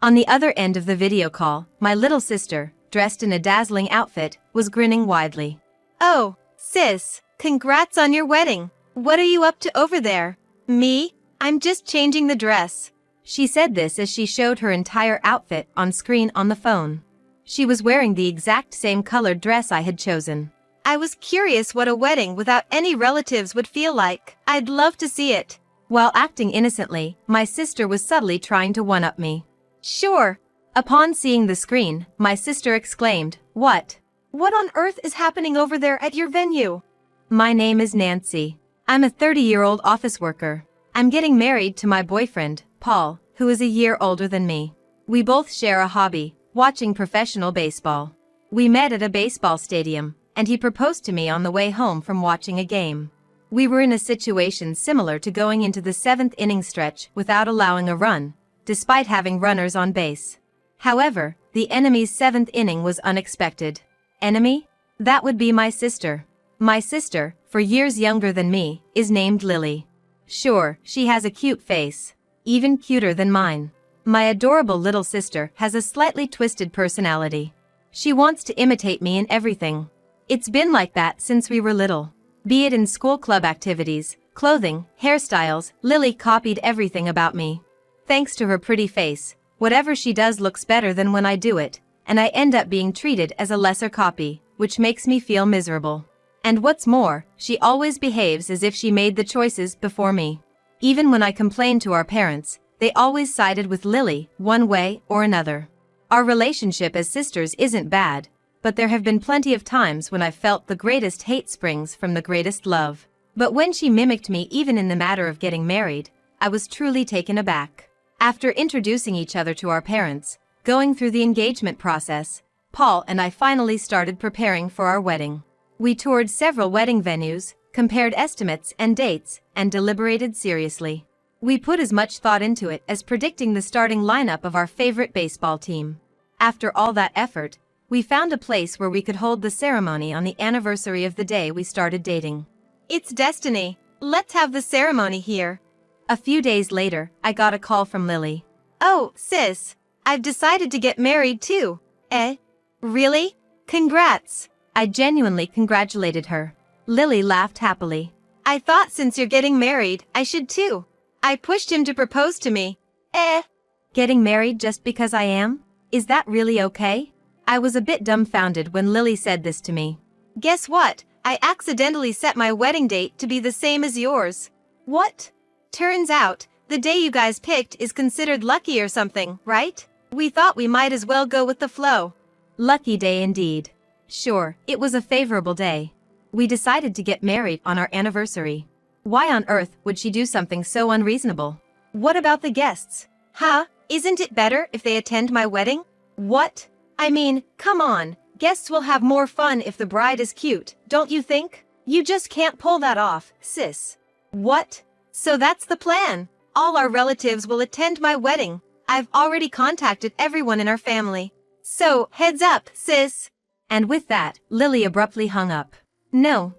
On the other end of the video call, my little sister, dressed in a dazzling outfit, was grinning widely. Oh, sis, congrats on your wedding. What are you up to over there? Me? I'm just changing the dress. She said this as she showed her entire outfit on screen on the phone. She was wearing the exact same colored dress I had chosen. I was curious what a wedding without any relatives would feel like. I'd love to see it. While acting innocently, my sister was subtly trying to one-up me. Sure. Upon seeing the screen, my sister exclaimed, "What? What on earth is happening over there at your venue?" My name is Nancy. I'm a 30-year-old office worker. I'm getting married to my boyfriend, Paul, who is a year older than me. We both share a hobby, watching professional baseball. We met at a baseball stadium, and he proposed to me on the way home from watching a game. We were in a situation similar to going into the 7th inning stretch without allowing a run, despite having runners on base. However, the enemy's 7th inning was unexpected. Enemy? That would be my sister. My sister, for years younger than me, is named Lily. Sure, she has a cute face. Even cuter than mine. My adorable little sister has a slightly twisted personality. She wants to imitate me in everything. It's been like that since we were little. Be it in school club activities, clothing, hairstyles, Lily copied everything about me. Thanks to her pretty face, whatever she does looks better than when I do it, and I end up being treated as a lesser copy, which makes me feel miserable. And what's more, she always behaves as if she made the choices before me. Even when I complained to our parents, they always sided with Lily, one way or another. Our relationship as sisters isn't bad, but there have been plenty of times when I've felt the greatest hate springs from the greatest love. But when she mimicked me even in the matter of getting married, I was truly taken aback. After introducing each other to our parents, going through the engagement process, Paul and I finally started preparing for our wedding. We toured several wedding venues, compared estimates and dates, and deliberated seriously. We put as much thought into it as predicting the starting lineup of our favorite baseball team. After all that effort, we found a place where we could hold the ceremony on the anniversary of the day we started dating. It's destiny. Let's have the ceremony here. A few days later, I got a call from Lily. Oh, sis. I've decided to get married too. Eh? Really? Congrats. I genuinely congratulated her. Lily laughed happily. I thought since you're getting married, I should too. I pushed him to propose to me. Eh? Getting married just because I am? Is that really okay? I was a bit dumbfounded when Lily said this to me. Guess what? I accidentally set my wedding date to be the same as yours. What? Turns out, the day you guys picked is considered lucky or something, right? We thought we might as well go with the flow. Lucky day indeed. Sure, it was a favorable day. We decided to get married on our anniversary. Why on earth would she do something so unreasonable? What about the guests? Huh? Isn't it better if they attend my wedding? What? I mean, come on. Guests will have more fun if the bride is cute, don't you think? You just can't pull that off, sis. What? So that's the plan. All our relatives will attend my wedding. I've already contacted everyone in our family. So, heads up, sis. And with that, Lily abruptly hung up. No.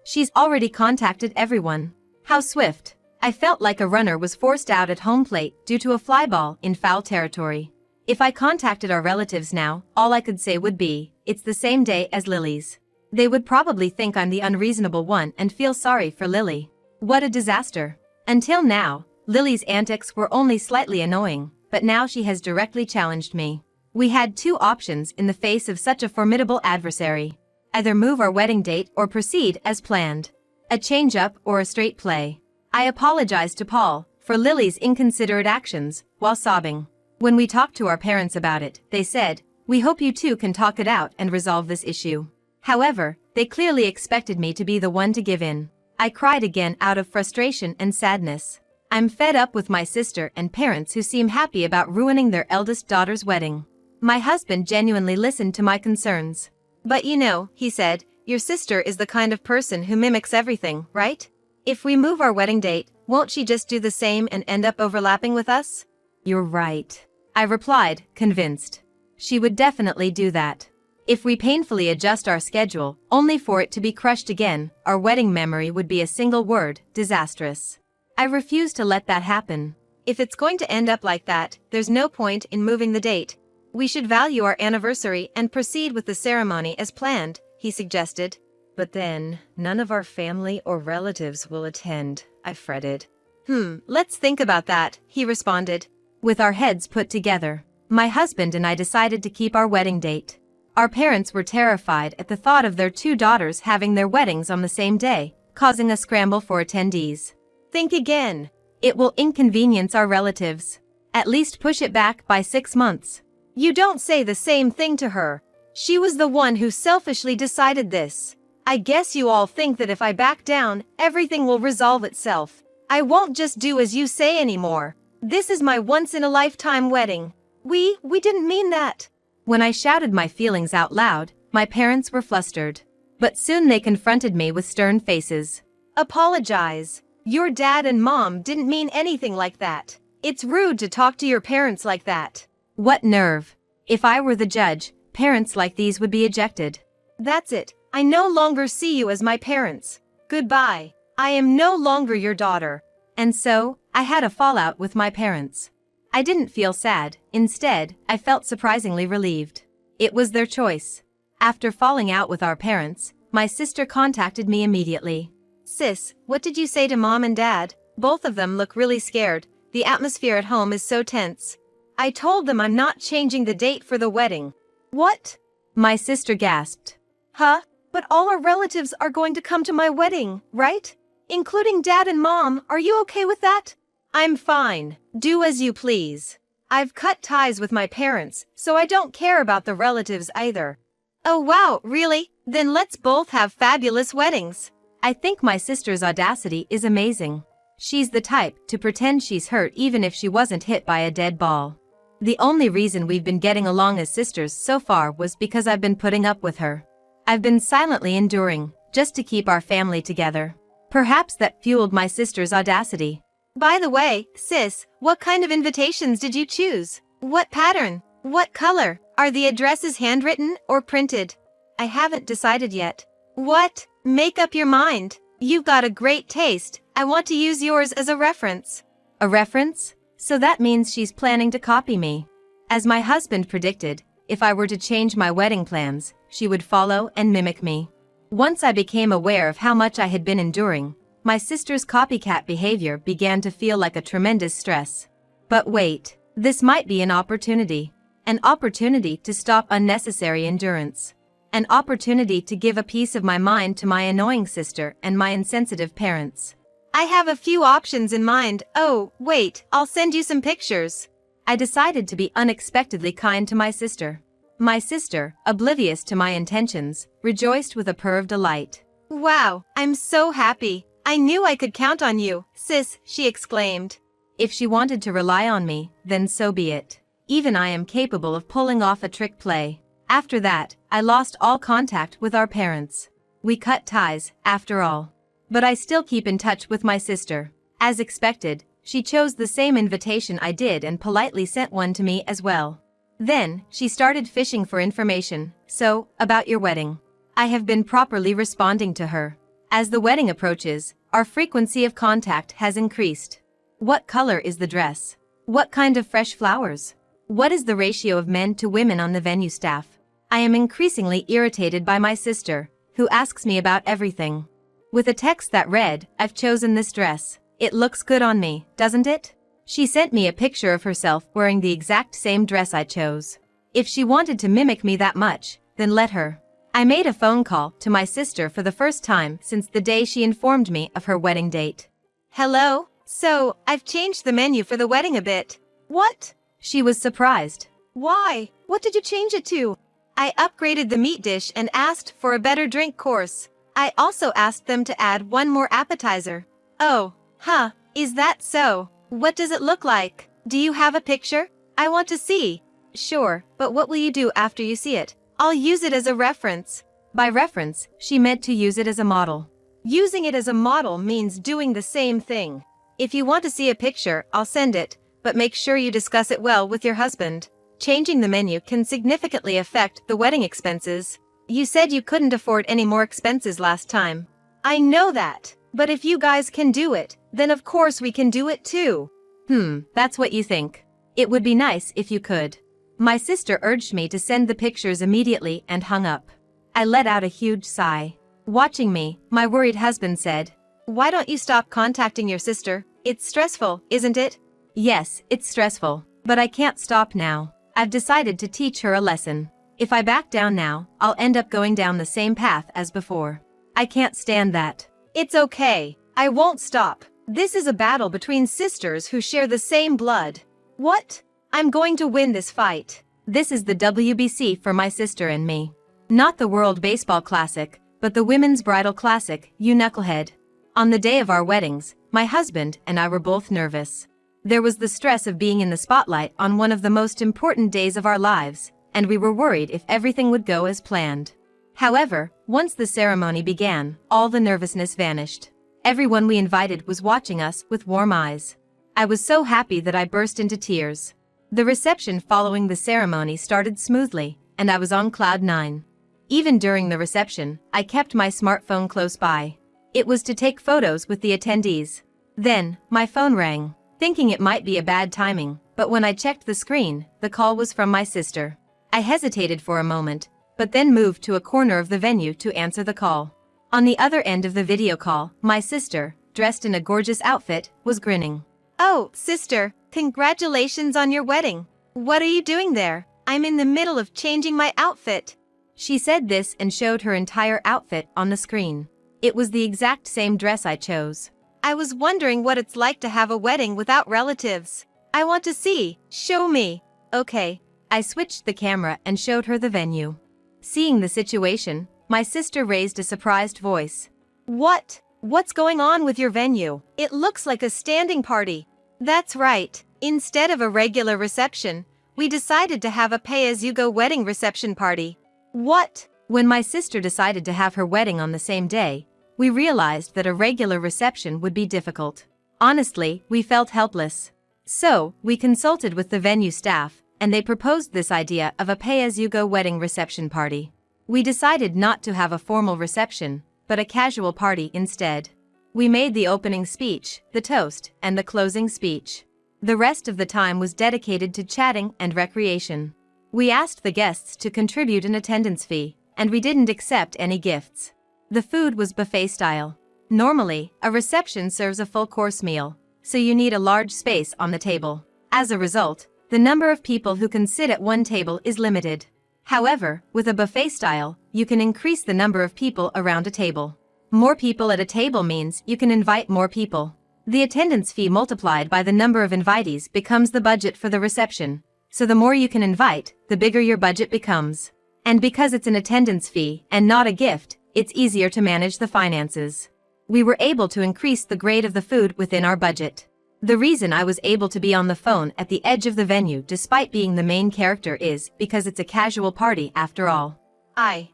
She's already contacted everyone. How swift. I felt like a runner was forced out at home plate due to a fly ball in foul territory. If I contacted our relatives now, all I could say would be, it's the same day as Lily's. They would probably think I'm the unreasonable one and feel sorry for Lily. What a disaster. Until now, Lily's antics were only slightly annoying, but now she has directly challenged me. We had two options in the face of such a formidable adversary. Either move our wedding date or proceed as planned. A change-up or a straight play. I apologized to Paul for Lily's inconsiderate actions, while sobbing. When we talked to our parents about it, they said, "We hope you two can talk it out and resolve this issue." However, they clearly expected me to be the one to give in. I cried again out of frustration and sadness. I'm fed up with my sister and parents who seem happy about ruining their eldest daughter's wedding. My husband genuinely listened to my concerns. But you know, he said, your sister is the kind of person who mimics everything, right? If we move our wedding date, won't she just do the same and end up overlapping with us? You're right. I replied, convinced. She would definitely do that. If we painfully adjust our schedule, only for it to be crushed again, our wedding memory would be a single word, disastrous. I refused to let that happen. If it's going to end up like that, there's no point in moving the date. We should value our anniversary and proceed with the ceremony as planned, he suggested. But then, none of our family or relatives will attend, I fretted. Let's think about that, he responded. With our heads put together, my husband and I decided to keep our wedding date. Our parents were terrified at the thought of their 2 daughters having their weddings on the same day, causing a scramble for attendees. Think again. It will inconvenience our relatives. At least push it back by 6 months. You don't say the same thing to her. She was the one who selfishly decided this. I guess you all think that if I back down, everything will resolve itself. I won't just do as you say anymore. This is my once-in-a-lifetime wedding. We didn't mean that. When I shouted my feelings out loud, my parents were flustered. But soon they confronted me with stern faces. Apologize. Your dad and mom didn't mean anything like that. It's rude to talk to your parents like that. What nerve. If I were the judge, parents like these would be ejected. That's it. I no longer see you as my parents. Goodbye. I am no longer your daughter. And so, I had a fallout with my parents. I didn't feel sad. Instead, I felt surprisingly relieved. It was their choice. After falling out with our parents, my sister contacted me immediately. Sis, what did you say to mom and dad? Both of them look really scared. The atmosphere at home is so tense. I told them I'm not changing the date for the wedding. What? My sister gasped. Huh? But all our relatives are going to come to my wedding, right? Including dad and mom, are you okay with that? I'm fine. Do as you please. I've cut ties with my parents, so I don't care about the relatives either. Oh wow, really? Then let's both have fabulous weddings. I think my sister's audacity is amazing. She's the type to pretend she's hurt even if she wasn't hit by a dead ball. The only reason we've been getting along as sisters so far was because I've been putting up with her. I've been silently enduring, just to keep our family together. Perhaps that fueled my sister's audacity. By the way, sis, what kind of invitations did you choose? What pattern? What color? Are the addresses handwritten or printed? I haven't decided yet. What? Make up your mind. You've got a great taste. I want to use yours as a reference. A reference? So that means she's planning to copy me. As my husband predicted, if I were to change my wedding plans, she would follow and mimic me. Once I became aware of how much I had been enduring, my sister's copycat behavior began to feel like a tremendous stress. But wait, this might be an opportunity. An opportunity to stop unnecessary endurance. An opportunity to give a piece of my mind to my annoying sister and my insensitive parents. I have a few options in mind. Oh, wait, I'll send you some pictures. I decided to be unexpectedly kind to my sister. My sister, oblivious to my intentions, rejoiced with a purr of delight. Wow, I'm so happy. I knew I could count on you, sis, she exclaimed. If she wanted to rely on me, then so be it. Even I am capable of pulling off a trick play. After that, I lost all contact with our parents. We cut ties, after all. But I still keep in touch with my sister. As expected, she chose the same invitation I did and politely sent one to me as well. Then, she started fishing for information. So, about your wedding. I have been properly responding to her. As the wedding approaches, our frequency of contact has increased. What color is the dress? What kind of fresh flowers? What is the ratio of men to women on the venue staff? I am increasingly irritated by my sister, who asks me about everything. With a text that read, "I've chosen this dress. It looks good on me, doesn't it?" She sent me a picture of herself wearing the exact same dress I chose. If she wanted to mimic me that much, then let her. I made a phone call to my sister for the first time since the day she informed me of her wedding date. Hello? So, I've changed the menu for the wedding a bit. What? She was surprised. Why? What did you change it to? I upgraded the meat dish and asked for a better drink course. I also asked them to add one more appetizer. Oh, huh, is that so? What does it look like? Do you have a picture? I want to see. Sure, but what will you do after you see it? I'll use it as a reference. By reference, she meant to use it as a model. Using it as a model means doing the same thing. If you want to see a picture, I'll send it, but make sure you discuss it well with your husband. Changing the menu can significantly affect the wedding expenses. You said you couldn't afford any more expenses last time. I know that, but if you guys can do it, then of course we can do it too. That's what you think. It would be nice if you could. My sister urged me to send the pictures immediately and hung up. I let out a huge sigh. Watching me, my worried husband said, "Why don't you stop contacting your sister? It's stressful, isn't it?" "Yes, it's stressful, but I can't stop now. I've decided to teach her a lesson. If I back down now, I'll end up going down the same path as before. I can't stand that." "It's okay. I won't stop. This is a battle between sisters who share the same blood." "What? I'm going to win this fight." This is the WBC for my sister and me. Not the World Baseball Classic, but the Women's Bridal Classic, you knucklehead. On the day of our weddings, my husband and I were both nervous. There was the stress of being in the spotlight on one of the most important days of our lives, and we were worried if everything would go as planned. However, once the ceremony began, all the nervousness vanished. Everyone we invited was watching us with warm eyes. I was so happy that I burst into tears. The reception following the ceremony started smoothly, and I was on cloud nine. Even during the reception, I kept my smartphone close by. It was to take photos with the attendees. Then, my phone rang, thinking it might be a bad timing, but when I checked the screen, the call was from my sister. I hesitated for a moment, but then moved to a corner of the venue to answer the call. On the other end of the video call, my sister, dressed in a gorgeous outfit, was grinning. "Oh, sister, congratulations on your wedding. What are you doing there? I'm in the middle of changing my outfit." She said this and showed her entire outfit on the screen. It was the exact same dress I chose. "I was wondering what it's like to have a wedding without relatives. I want to see. Show me." "Okay." I switched the camera and showed her the venue. Seeing the situation, my sister raised a surprised voice. What's going on with your venue? It looks like a standing party." "That's right. Instead of a regular reception, we decided to have a pay-as-you-go wedding reception party." "What?" When my sister decided to have her wedding on the same day, we realized that a regular reception would be difficult. Honestly, we felt helpless. So, we consulted with the venue staff, and they proposed this idea of a pay-as-you-go wedding reception party. We decided not to have a formal reception, but a casual party instead. We made the opening speech, the toast, and the closing speech. The rest of the time was dedicated to chatting and recreation. We asked the guests to contribute an attendance fee, and we didn't accept any gifts. The food was buffet style. Normally, a reception serves a full-course meal, so you need a large space on the table. As a result, the number of people who can sit at one table is limited. However, with a buffet style, you can increase the number of people around a table. More people at a table means you can invite more people. The attendance fee multiplied by the number of invitees becomes the budget for the reception, so the more you can invite, the bigger your budget becomes. And because it's an attendance fee and not a gift, it's easier to manage the finances. We were able to increase the grade of the food within our budget. The reason I was able to be on the phone at the edge of the venue despite being the main character is because it's a casual party after all. I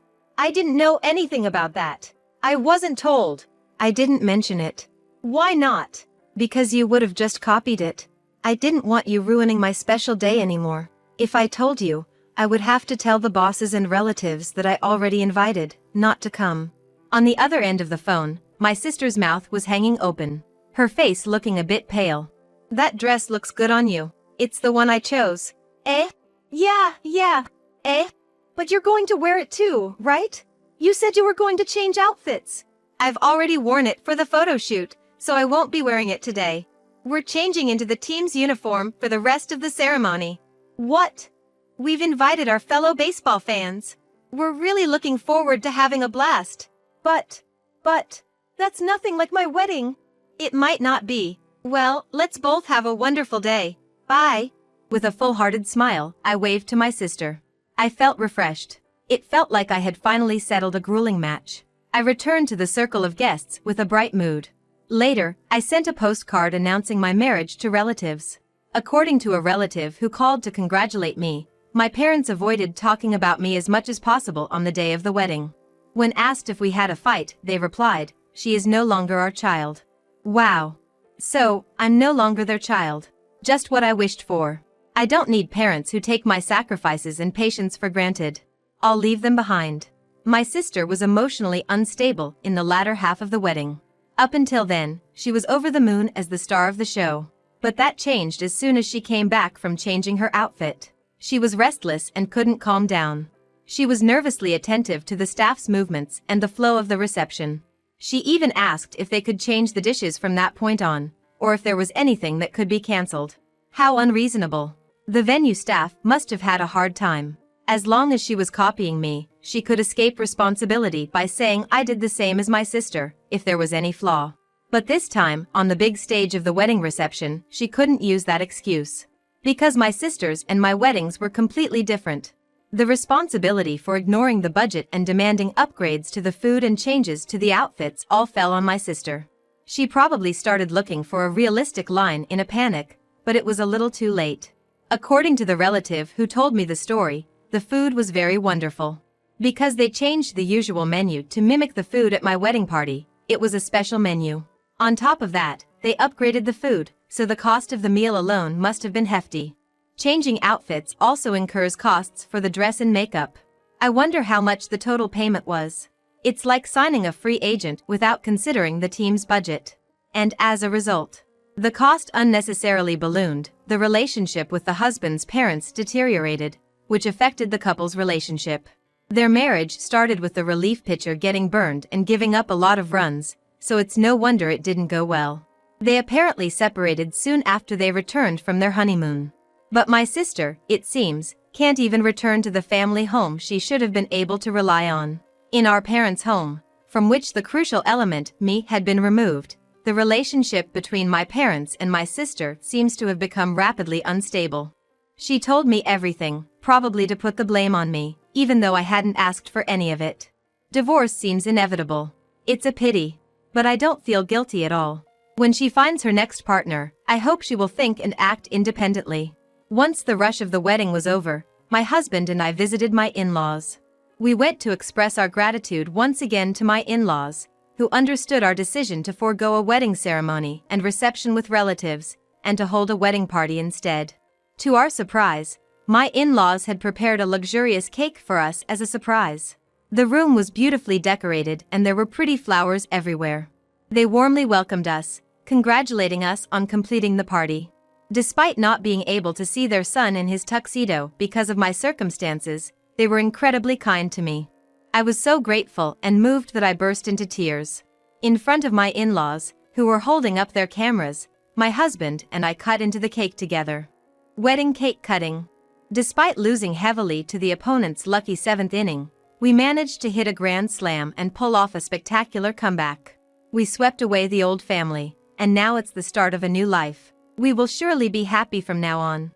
didn't know anything about that. I wasn't told. I didn't mention it. Why not? Because you would have just copied it. I didn't want you ruining my special day anymore. If I told you, I would have to tell the bosses and relatives that I already invited, not to come. On the other end of the phone, my sister's mouth was hanging open, her face looking a bit pale. "That dress looks good on you. It's the one I chose." "Eh? Yeah. Eh? But you're going to wear it too, right? You said you were going to change outfits." "I've already worn it for the photo shoot, so I won't be wearing it today. We're changing into the team's uniform for the rest of the ceremony." "What?" "We've invited our fellow baseball fans. We're really looking forward to having a blast." But, that's nothing like my wedding." "It might not be. Well, let's both have a wonderful day. Bye." With a full-hearted smile, I waved to my sister. I felt refreshed. It felt like I had finally settled a grueling match. I returned to the circle of guests with a bright mood. Later, I sent a postcard announcing my marriage to relatives. According to a relative who called to congratulate me, my parents avoided talking about me as much as possible on the day of the wedding. When asked if we had a fight, they replied, "She is no longer our child." Wow. So, I'm no longer their child. Just what I wished for. I don't need parents who take my sacrifices and patience for granted. I'll leave them behind. My sister was emotionally unstable in the latter half of the wedding. Up until then, she was over the moon as the star of the show. But that changed as soon as she came back from changing her outfit. She was restless and couldn't calm down. She was nervously attentive to the staff's movements and the flow of the reception. She even asked if they could change the dishes from that point on, or if there was anything that could be cancelled. How unreasonable. The venue staff must have had a hard time. As long as she was copying me, she could escape responsibility by saying I did the same as my sister, if there was any flaw. But this time, on the big stage of the wedding reception, she couldn't use that excuse. Because my sisters and my weddings were completely different. The responsibility for ignoring the budget and demanding upgrades to the food and changes to the outfits all fell on my sister. She probably started looking for a realistic line in a panic, but it was a little too late. According to the relative who told me the story, the food was very wonderful. Because they changed the usual menu to mimic the food at my wedding party, it was a special menu. On top of that, they upgraded the food, so the cost of the meal alone must have been hefty. Changing outfits also incurs costs for the dress and makeup. I wonder how much the total payment was. It's like signing a free agent without considering the team's budget. And as a result, the cost unnecessarily ballooned, the relationship with the husband's parents deteriorated, which affected the couple's relationship. Their marriage started with the relief pitcher getting burned and giving up a lot of runs, so it's no wonder it didn't go well. They apparently separated soon after they returned from their honeymoon. But my sister, it seems, can't even return to the family home she should have been able to rely on. In our parents' home, from which the crucial element, me, had been removed, the relationship between my parents and my sister seems to have become rapidly unstable. She told me everything, probably to put the blame on me, even though I hadn't asked for any of it. Divorce seems inevitable. It's a pity. But I don't feel guilty at all. When she finds her next partner, I hope she will think and act independently. Once the rush of the wedding was over, my husband and I visited my in-laws. We went to express our gratitude once again to my in-laws, who understood our decision to forego a wedding ceremony and reception with relatives, and to hold a wedding party instead. To our surprise, my in-laws had prepared a luxurious cake for us as a surprise. The room was beautifully decorated and there were pretty flowers everywhere. They warmly welcomed us, congratulating us on completing the party. Despite not being able to see their son in his tuxedo because of my circumstances, they were incredibly kind to me. I was so grateful and moved that I burst into tears. In front of my in-laws, who were holding up their cameras, my husband and I cut into the cake together. Wedding cake cutting. Despite losing heavily to the opponent's lucky 7th inning, we managed to hit a grand slam and pull off a spectacular comeback. We swept away the old family, and now it's the start of a new life. We will surely be happy from now on.